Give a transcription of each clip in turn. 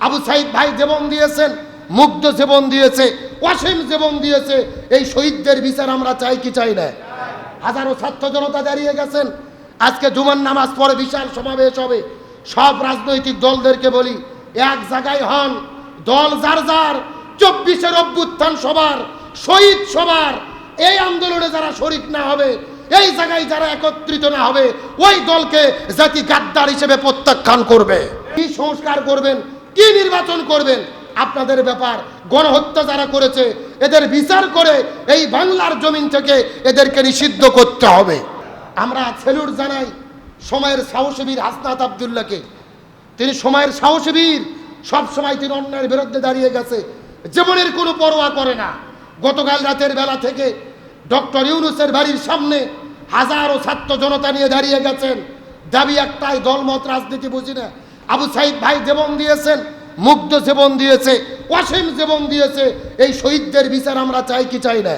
আবু সাইদ ভাই জীবন দিয়েছেন, মুগ্ধ জীবন দিয়েছে, ওয়াসিম জীবন দিয়েছে। এই শহীদদের বিচার আমরা চাই কি চাই না? হাজারো ছাত্র জনতা দাঁড়িয়ে গেছেন। আজকে জুমার নামাজ পড়ে বিশাল সমাবেশ হবে। সব রাজনৈতিক দলদেরকে বলি, এক জায়গায় হন, দল যার যার, 24-এর অভ্যুত্থান সবার, শহীদ সবার। এই আন্দোলনে যারা শরিক না হবে, এই জায়গায় যারা একত্রিত না হবে, ওই দলকে জাতি গাদ্দার হিসেবে প্রত্যাখ্যান করবে। কি সংস্কার করবেন, কি নির্বাচন করবেন, আপনাদের ব্যাপার। গণহত্যা যারা করেছে এদের বিচার করে এই বাংলার জমিন থেকে এদেরকে নিষিদ্ধ করতে হবে। আমরা সেলুট জানাই সময়ের সাহসী বীর হাসনাত আব্দুল্লাহকে। তিনি সময়ের সাহসী বীর, সবসময় তিনি অন্যায়ের বিরুদ্ধে দাঁড়িয়ে গেছে, জীবনের কোনো পরোয়া করে না। গতকাল রাতের বেলা থেকে ডক্টর ইউনূসের বাড়ির সামনে হাজারো ছাত্র জনতা নিয়ে দাঁড়িয়ে গেছেন। দাবি একটাই, দলমত রাজনীতি বুঝি না। আবু সাইদ ভাই জীবন দিয়েছেন, মুগ্ধ জীবন দিয়েছে, ওয়াসিম জীবন দিয়েছে। এই শহীদদের বিচার আমরা চাই কি চাই না?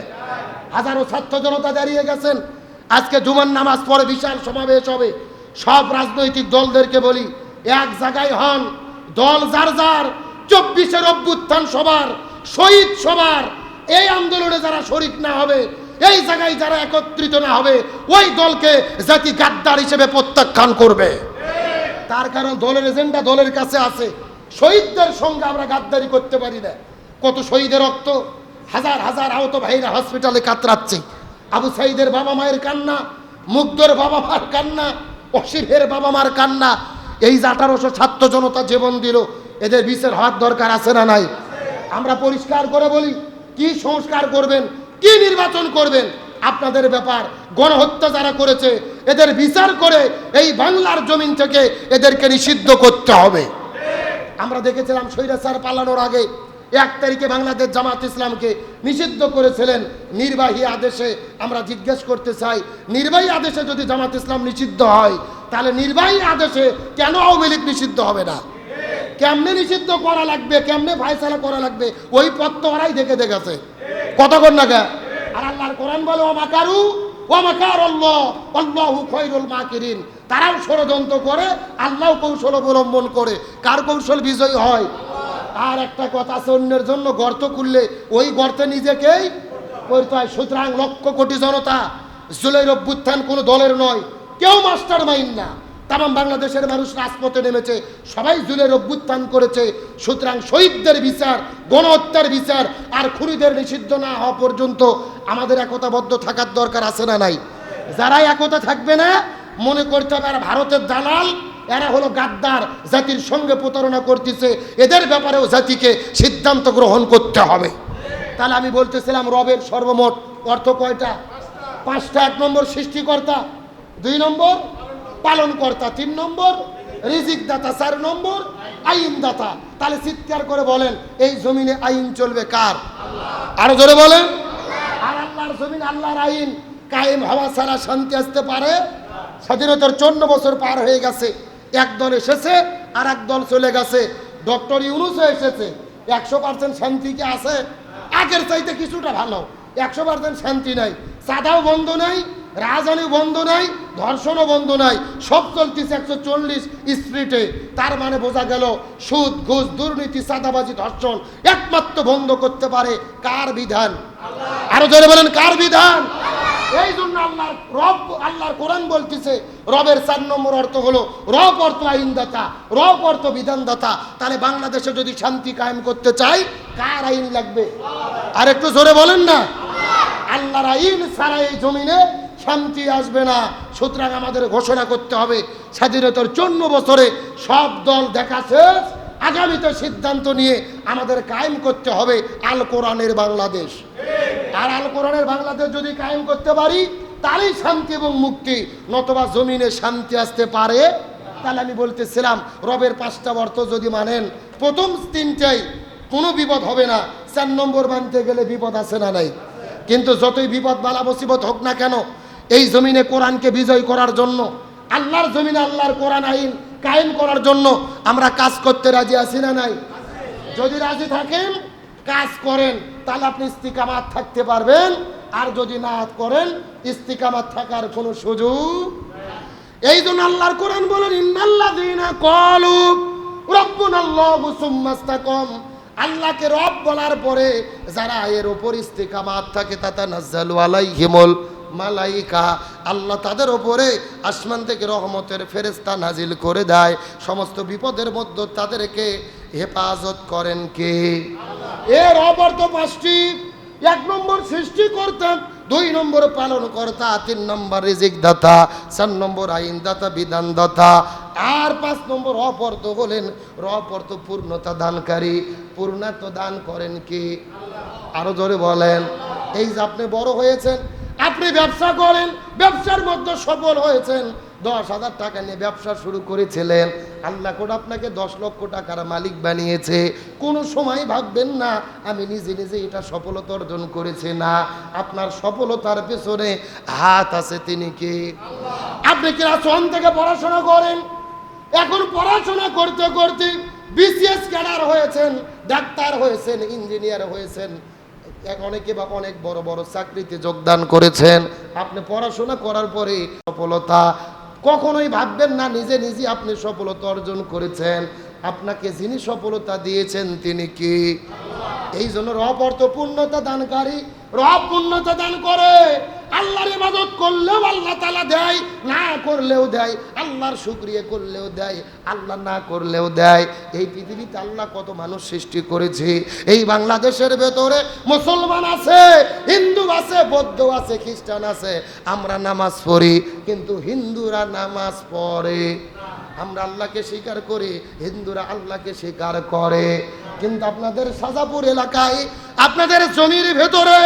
হাজারো ছাত্র জনতা দাঁড়িয়ে গেছেন। আজকে জুমার নামাজ পড়ে বিশাল সমাবেশ হবে। সব রাজনৈতিক দলদেরকে বলি, এক জায়গায় হন, দল যার যার, 24-এর অভ্যুত্থান সবার, শহীদ সবার। এই আন্দোলনে যারা শরিক না হবে, এই জায়গায় যারা একত্রিত না হবে, ওই দলকে জাতি গাদ্দার হিসেবে প্রত্যাখ্যান করবে। তার কারণ দলের এজেন্ডা দলের কাছে আছে। শহীদদের সঙ্গে আমরা গাদ্দারি করতে পারি না। কত শহীদের রক্ত, হাজার হাজার আহত ভাইরা হসপিটালে কাতরাচ্ছে। আবু সাইদের বাবা মায়ের কান্না, মুগ্ধর বাবা মার কান্না, অসিফের বাবা মার কান্না। এই যে 1800 ছাত্র জনতা জীবন দিল, এদের বিচার হওয়ার দরকার আছে না নাই? আমরা পরিষ্কার করে বলি, কি সংস্কার করবেন, কি নির্বাচন করবেন, আপনাদের ব্যাপার। গণহত্যা যারা করেছে এদের বিচার করে এই বাংলার জমিন থেকে এদেরকে নিষিদ্ধ করতে হবে। আমরা দেখেছিলাম স্বৈরাচার পালানোর আগে 1 তারিখে বাংলাদেশ জামাত ইসলামকে নিষিদ্ধ করেছিলেন নির্বাহী আদেশে। আমরা জিজ্ঞেস করতে চাই, নির্বাহী আদেশে যদি জামাত ইসলাম নিষিদ্ধ হয়, তাহলে নির্বাহী আদেশে কেন আওয়ামী লীগ নিষিদ্ধ হবে না? কেমনে নিষিদ্ধ করা লাগবে, কেমনে ফায়সালা করা লাগবে, ওই পথ তো ওরাই দেখে দেখেছে। কতক্ষণ না? আর আল্লাহর কোরআন বলে, ওয়ামাকারু ওয়ামাকারাল্লাহ আল্লাহু খায়রুল মাকিরিন। তারাও ষড়যন্ত্র করে, আল্লাহ কৌশল অবলম্বন করে। কার কৌশল বিজয়ী হয়? আর একটা কথা আছে, অন্যের জন্য গর্ত খুললে ওই গর্তে নিজেকেই পড়তে হয়। সুতরাং লক্ষ কোটি জনতা, জুলাইয়ের অভ্যুত্থান কোনো দলের নয়, কেউ মাস্টার মাইন্ড না। তাম বাংলাদেশের মানুষ রাজপথে নেমেছে, সবাই জুলাইয়ের অভ্যুত্থান করেছে। সুতরাং শহীদদের বিচার, গণহত্যার বিচার আর খুনিদের নিষিদ্ধ না হওয়া পর্যন্ত আমাদের একতাবদ্ধ থাকার দরকার আছে না নাই? যারা একতা থাকবে না, মনে করতে হবে এরা ভারতের দালাল, এরা হলো গাদ্দার, জাতির সঙ্গে প্রতারণা করতেছে। এদের ব্যাপারেও জাতিকে সিদ্ধান্ত গ্রহণ করতে হবে। তাহলে আমি বলতেছিলাম, রবের সর্বমোট অর্থ কয়টা? 5টা। 1 নম্বর সৃষ্টিকর্তা, 2 নম্বর পালনকর্তা, 3 নম্বর রিজিক দাতা, 4 নম্বর আইন দাতা। তাহলে চিৎকার করে বলেন, এই জমিনে আইন চলবে কার? আরো জোরে বলেন। আর আল্লাহর জমিন, আল্লাহর আইন কায়েম হওয়া ছাড়া শান্তি আসতে পারে? স্বাধীনতার 54 বছর পার হয়ে গেছে, এক দল এসেছে আর এক দল চলে গেছে। ডক্টর ইউনূসও এসেছে, 100% শান্তি কি আছে? আগের চাইতে কিছুটা ভালো। 100% শান্তি নাই, চাঁদাও বন্ধ নাই, রাজধানী বন্ধ নাই, ধর্ষণও বন্ধ নাই, সব চলতেছে 140 স্পিডে। তার মানে বোঝা গেল, সুদ, ঘুষ, দুর্নীতি, চাঁদাবাজি, ধর্ষণ একমাত্র বন্ধ করতে পারে কার বিধান? আরো জোরে বলেন, কার বিধান? এই জন্য আল্লাহর কোরআন বলতেছে, রবের 4 নম্বর অর্থ হলো, রব অর্থ আইনদাতা, রব অর্থ বিধানদাতা। তাহলে বাংলাদেশে যদি শান্তি কায়েম করতে চাই, কার আইন লাগবে? আর একটু জোরে বলেন না। আল্লাহর আইন ছাড়া এই জমিনে শান্তি আসবে না। সুতরাং আমাদের ঘোষণা করতে হবে, স্বাধীনতার 54 বছরে সব দল দেখা শেষ, আগামীতে সিদ্ধান্ত নিয়ে আমাদের কায়েম করতে হবে আল কোরআনের বাংলাদেশ। আর আল কোরআনের বাংলাদেশ যদি কায়েম করতে পারি, তাহলেই শান্তি এবং মুক্তি, নতবা জমিনে শান্তি আসতে পারে। তাহলে আমি বলতেছিলাম, রবের 5টা অর্থ যদি মানেন, প্রথম 3টাই কোনো বিপদ হবে না। 4 নম্বর মানতে গেলে বিপদ আছে না নাই? কিন্তু যতই বিপদ বালা মুসিবত হোক না কেন, এই জমিনে কোরআনকে বিজয় করার জন্য, আল্লাহর জমিনে আল্লাহর কোরআন আইন কায়েম করার জন্য আমরা কাজ করতে রাজি আছি না নাই? যদি রাজি থাকেন, কাজ করেন, তাহলে আপনি ইস্তিকামাত থাকতে পারবেন। আর যদি না করেন, ইস্তিকামাত থাকার কোনো সুযোগ। এই জন্য আল্লাহর কোরআন বলেন, ইন্নাল্লাযীনা ক্বালু রব্বুনাল্লাহু সুম্মাস্তাকাম, আল্লাহকে রব বলার পরে যারা এর উপর ইস্তিকামাত থাকে তাতানাজ্জালু আলাইহিমুল মালাইকা, আল্লাহ তাদের উপরে আসমান থেকে রহমতের ফেরেশতা নাজিল করে দেয়। সমস্ত বিপদের মধ্যে তাদেরকে হেফাজত করেন কে? এর অপর তো পাঁচটি। এক নম্বর সৃষ্টি করতেন, দুই নম্বর পালন কর্তা, তিন নম্বর রিজিক দাতা, চার নম্বর আইন দাতা বিধান দাতা, আর পাঁচ নম্বর অপর্ত হলেন অপর্ত পূর্ণতা দানকারী। পূর্ণতা দান করেন কি? আরো জোরে বলেন। এই যে আপনি বড় হয়েছেন, আপনি ব্যবসা করেন, ব্যবসার মধ্যে সফল হয়েছেন, 10,000 টাকা নিয়ে ব্যবসা শুরু করেছিলেন, আল্লাহ করে আপনাকে 10 লক্ষ টাকার মালিক বানিয়েছে। কোনো সময় ভাববেন না আমি নিজে নিজে এটা সফলতা অর্জন করেছি, না, আপনার সফলতার পেছনে হাত আছে তিনি কে? আপনি ক্লাস 1 থেকে পড়াশোনা করেন, এখন পড়াশোনা করতে করতে বিসিএস ক্যাডার হয়েছেন, ডাক্তার হয়েছেন, ইঞ্জিনিয়ার হয়েছেন, অনেকে বা অনেক বড় বড় চাকরিতে যোগদান করেছেন। আপনি পড়াশোনা করার পরে সফলতা কখনোই ভাববেন না নিজে নিজে আপনি সফলতা অর্জন করেছেন। আপনাকে যিনি সফলতা দিয়েছেন তিনি কি? এই জন্য রব অর্থ পূর্ণতা দানকারী। রব পূর্ণতা দান করে। আল্লাহর ইবাদত করলেও আল্লাহ তাআলা দেয়, না করলেও দেয়, আল্লাহর শুকরিয়া করলেও দেয়, আল্লাহ না করলেও দেয়। এই পৃথিবীতে আল্লাহ কত মানুষ সৃষ্টি করেছে। এই বাংলাদেশের ভেতরে মুসলমান আছে, হিন্দু আছে, বৌদ্ধ আছে, খ্রিস্টান আছে। আমরা নামাজ পড়ি, কিন্তু হিন্দুরা নামাজ পড়ে। আমরা আল্লাহকে স্বীকার করি, হিন্দুরা আল্লাহকে স্বীকার করে। কিন্তু আপনাদের সাজাপুর এলাকায় আপনাদের জমির ভেতরে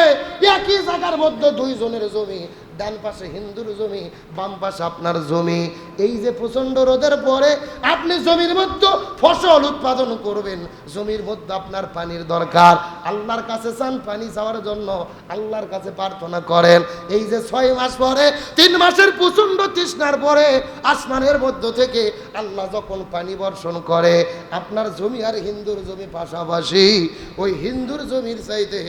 একই জায়গার মধ্যে 2 জনের জমি, ডান পাশে হিন্দুর জমি, বাম পাশে আপনার জমি। এই যে প্রচন্ড রোদের পরে আপনি জমির মধ্যে ফসল উৎপাদন করবেন, জমির মধ্যে আপনার পানির দরকার, আল্লাহর কাছে চান পানি চাওয়ার জন্য, আল্লাহর কাছে প্রার্থনা করেন। এই যে 6 মাস পরে, 3 মাসের প্রচন্ড তৃষ্ণার পরে আসমানের মধ্য থেকে আল্লাহ যখন পানি বর্ষণ করে, আপনার জমি আর হিন্দুর জমি পাশাপাশি, ওই হিন্দুর জমির চাইতে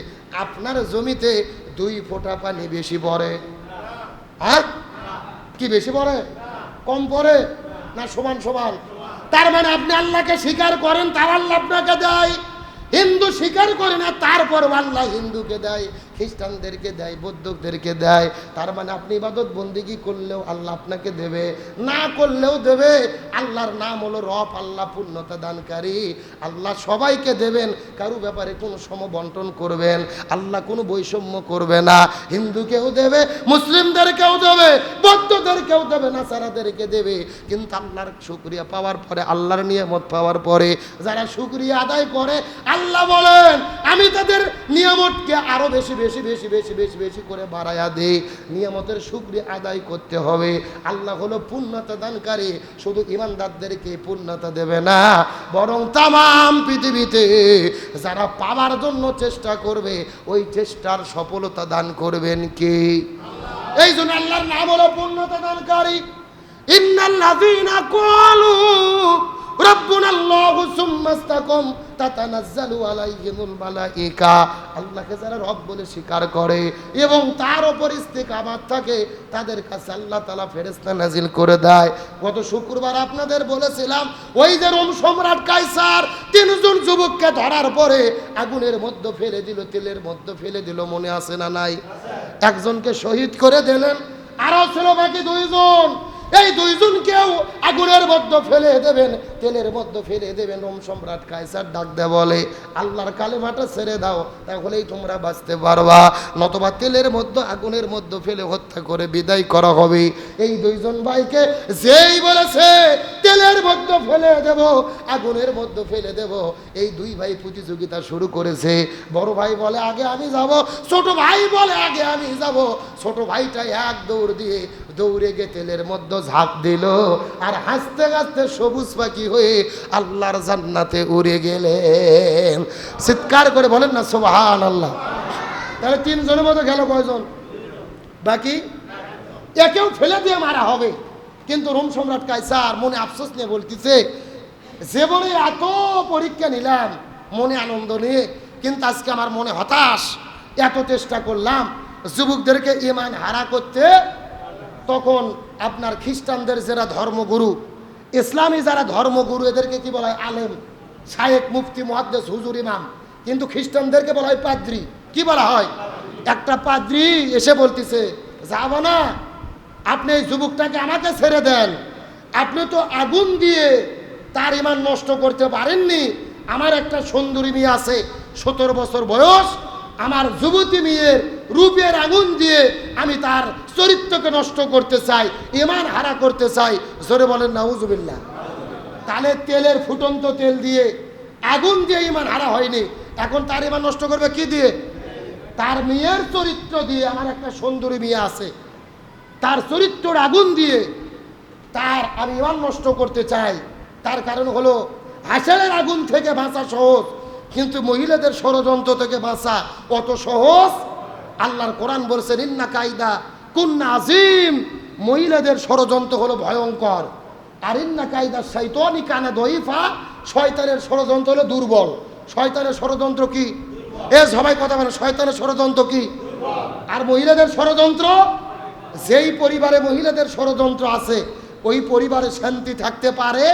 আপনার জমিতে 2 ফোঁটা পানি বেশি পড়ে। আর কি বেশি পড়ে? কম পড়ে না সমান সমান? তার মানে আপনি আল্লাহকে স্বীকার করেন, তার আল্লাহ আপনাকে দেয়। হিন্দু স্বীকার করে না, তারপর আল্লাহ হিন্দুকে দেয়, খ্রিস্টানদেরকে দেয়, বৌদ্ধদেরকে দেয়। তার মানে আপনি ইবাদত বন্দেগী করলেও আল্লাহ আপনাকে দেবে, না করলেও দেবে। আল্লাহর নাম হলো রব, আল্লাহ পূর্ণতা দানকারী। আল্লাহ সবাইকে দেবেন, কারো ব্যাপারে কোনো সমবন্টন করবেন, আল্লাহ কোনো বৈষম্য করবে না। হিন্দুকেও দেবে, মুসলিমদেরকেও দেবে, বৌদ্ধদেরকেও দেবে, নাসারাদেরকে দেবে। কিন্তু আল্লাহর শুকরিয়া পাওয়ার পরে, আল্লাহর নিয়ামত পাওয়ার পরে যারা শুকরিয়া আদায় করে, আল্লাহ বলেন আমি তাদের নিয়ামতকে আরো বেশি বেশি বেশি বেশি বেশি বেশি করে বাড়ায়া দেই। নিয়ামতের শুকরিয়া আদায় করতে হবে। আল্লাহ হলো পূর্ণতা দানকারী। শুধু ইমানদারদেরকে পূর্ণতা দেবে না, বরং তামাম পৃথিবীতে যারা পাওয়ার জন্য চেষ্টা করবে, ওই চেষ্টার সফলতা দান করবেন কে? এই জন্য আল্লাহর নাম হলো পূর্ণতা দানকারী। ইন্নাল্লাযীনা ক্বালু রাব্বুনাল্লাহু সুম্মা ইসতাকাম তাতানাজ্জালু আলাইহিমুল মালাইকা, আল্লাহকে যারা রব বলে স্বীকার করে এবং তার উপর ইস্তিকামাত থাকে, তাদের কাছে আল্লাহ তাআলা ফেরেশতা নাজিল করে দেয়। গত শুক্রবার আপনাদের বলেছিলাম, ওই যে রোম সম্রাট কাইসার 3 জন যুবককে ধরার পরে আগুনের মধ্যে ফেলে দিল, তেলের মধ্যে ফেলে দিল, মনে আছে না নাই? একজনকে শহীদ করে দিলেন, আরো ছিল বাকি 2 জন। এই 2 জনকেও আগুনের মধ্যে ফেলে দেবেন, তেলের মধ্যে ফেলে দেবেন। রোম সম্রাট কাইসার ডাক দেয় বলে, আল্লাহর কালেমাটা ছেড়ে দাও, তাহলেই তোমরা বাঁচতে পারবা, নতবা তেলের মধ্যে আগুনের মধ্যে ফেলে হত্যা করে বিদায় করা হবে। এই 2 জন ভাইকে যেই বলেছে তেলের মধ্যে ফেলে দেব, আগুনের মধ্যে ফেলে দেব, এই 2 ভাই প্রতিযোগিতা শুরু করেছে। বড় ভাই বলে আগে আমি যাব, ছোট ভাই বলে আগে আমি যাব। ছোট ভাইটা এক দৌড় দিয়ে দৌড়ে গিয়ে তেলের মধ্যে ঝাঁপ দিল, আর হাসতে হাসতে সবুজ পাখি হয়ে আল্লাহর জান্নাতে উড়ে গেলেন। চিৎকার করে বলেন না সুবহানাল্লাহ। তাহলে 3 জনের মধ্যে গেল কয়জন? বাকি একেও ফেলে দিয়ে মারা হবে। কিন্তু রোম সম্রাট কাইসার মনে আফসোস নিয়ে বলতেছে, জীবনে এত পরীক্ষা নিলাম মনে আনন্দ নিয়ে, কিন্তু আজকে আমার মনে হতাশ। এত চেষ্টা করলাম যুবকদেরকে ঈমান হারা করতে, তখন আপনার খ্রিস্টানদের যারা ধর্মগুরু, ইসলামী যারা ধর্মগুরু এদেরকে কি বলা হয়? আলেম, শায়েক, মুফতি, মুহাদ্দিস, হুজুর, ইমাম। কিন্তু খ্রিস্টানদেরকে বলা হয় পাদ্রী। কি বলা হয়? একটা পাদ্রী এসে বলতেছে, যাব না, আপনি এই যুবকটাকে আমাকে ছেড়ে দেন, আপনি তো আগুন দিয়ে তার ঈমান নষ্ট করতে পারেননি। আমার একটা সুন্দরী মেয়ে আছে, 17 বছর বয়স, আমার যুবতী মেয়ের রূপের আগুন দিয়ে আমি তার চরিত্রকে নষ্ট করতে চাই, ঈমান হারা করতে চাই। জোরে বলেন নাউজুবিল্লাহ। তাহলে তেলের ফুটন্ত তেল দিয়ে আগুন দিয়ে ঈমান হারা হয়নি, এখন তার ঈমান নষ্ট করবে কি দিয়ে? তার মেয়ের চরিত্র দিয়ে। আমার একটা সুন্দরী মেয়ে আছে, তার চরিত্রের আগুন দিয়ে তার আমি ঈমান নষ্ট করতে চাই। তার কারণ হলো হাসরের আগুন থেকে বাঁচা সহজ, কিন্তু মহিলাদের ষড়যন্ত্র থেকে বাঁচা অত সহজ। আল্লাহর কোরআন বলছেন, ইন্না কায়দা কুন্না আজিম, মহিলাদের ষড়যন্ত্র হলো ভয়ঙ্কর। আর ইন্না কায়দা শাইতানি কানা দইফা, শয়তানের ষড়যন্ত্র হলো দুর্বল। শয়তানের ষড়যন্ত্র কি? এ সবাই কথা বলে, শয়তানের ষড়যন্ত্র কি? আর মহিলাদের ষড়যন্ত্র, যেই পরিবারে মহিলাদের ষড়যন্ত্র আছে ওই পরিবারে শান্তি থাকতে পারে